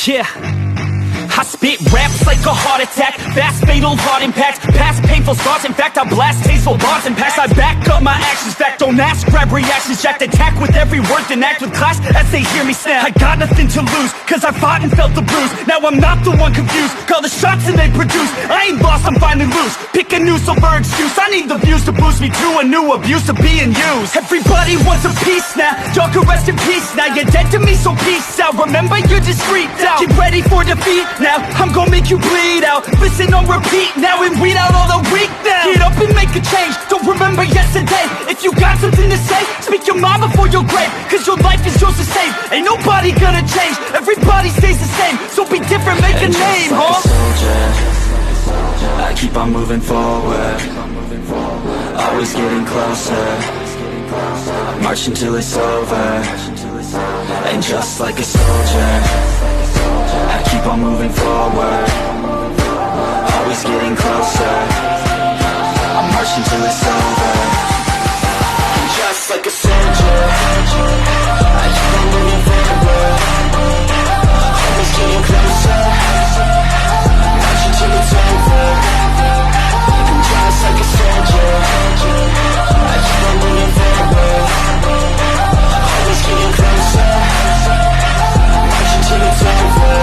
Yeah, I spit raps like a heart attack, fast fatal heart impact, past painful scars. In fact, I blast tasteful bars and packs. I back up my actions, fact don't ask, grab reactions, jacked attack with every word, then act with class as they hear me snap. I got nothing to lose, cause I fought and felt the bruise. Now I'm not the one confused, call the shots and they produce. I ain't lost, I'm finally loose, pick a new silver excuse. I need the views to boost me to a new abuse of being used. Everybody wants a piece now, y'all can rest in peace now. You're dead to me, so peace out, remember you're discreet out. Get ready for defeat now, I'm gonna make you bleed out. Listen on repeat now and weed out all the weak now. Get up and make a change, don't remember yesterday. If you got something to say, speak your mind before your grave, cause your life is yours to save. Ain't nobody gonna change, everybody stays the same. So be different, make a name, like a soldier, I keep on moving forward, always getting closer. I march until it's over. And just like a soldier, I keep on moving forward, always getting closer. I march until it's over. And just like a soldier, I keep on moving forward, always getting closer. I march until it's over. And just like a soldier, I keep on moving forward, always getting closer. I march until it's over.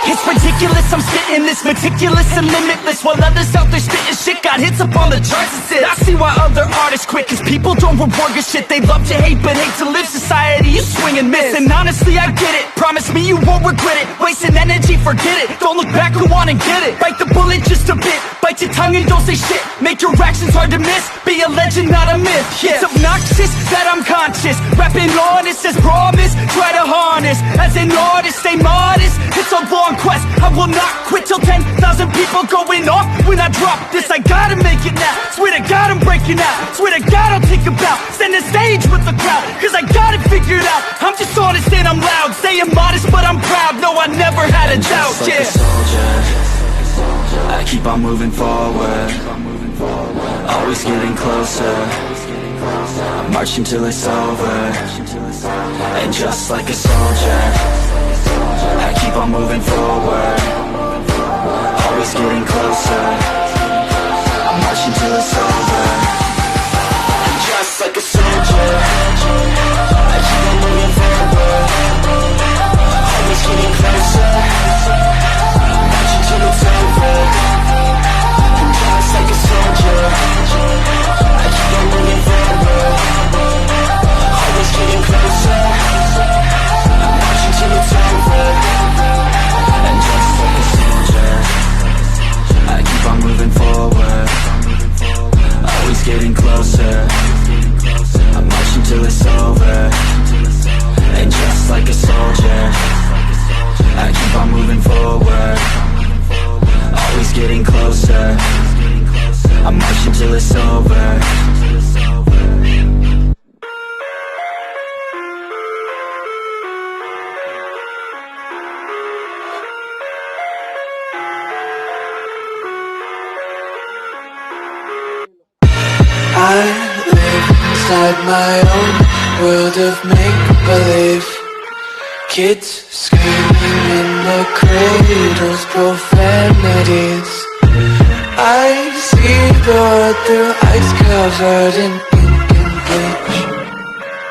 It's ridiculous, I'm spitting this meticulous and limitless, while others out there spitting shit got hits up on the charts and shit. I see why other artists quit, cause people don't reward your shit. They love to hate but hate to live. Society is swing and miss, and honestly I get it. Promise me you won't regret it. Wasting energy, forget it. Don't look back, go on and get it. Bite the bullet just a bit, bite your tongue and don't say shit. Make your actions hard to miss, be a legend not a myth. Yeah. It's obnoxious that I'm conscious, rapping honest as promise. Try to harness, as an artist stay modest. It's a long quest, I will not quit till 10,000 people going off when I drop this. I gotta make it now, swear to God I'm breaking out. Swear to God I'll take a bow, stand the stage with the crowd, cause I got it figured out. I'm just honest and I'm loud, saying modest but I'm proud. No, I never had a doubt, like a soldier, I keep on moving forward, always getting closer. I march until it's over. And just like a soldier, I keep on moving forward, always getting closer. I march until it's over. And just like a soldier, I keep on moving forward, always getting closer. I march until it's over. And just like a soldier, I keep on moving forward, always getting closer. I march until it's over. And just like a soldier, I keep on moving forward, always getting closer. I march until it's over. And just like a soldier, I keep on moving forward, always getting closer. I march until it's over. I live inside my own world of make-believe. Kids screaming in the cradles, profanities. I see the world through ice covered in ink and bleach.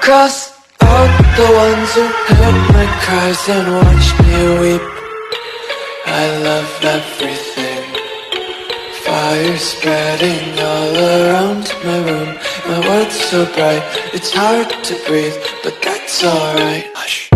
Cross out the ones who heard my cries and watched me weep. I love everything. Fire spreading all around my room. My world's so bright, it's hard to breathe, but that's alright. Hush.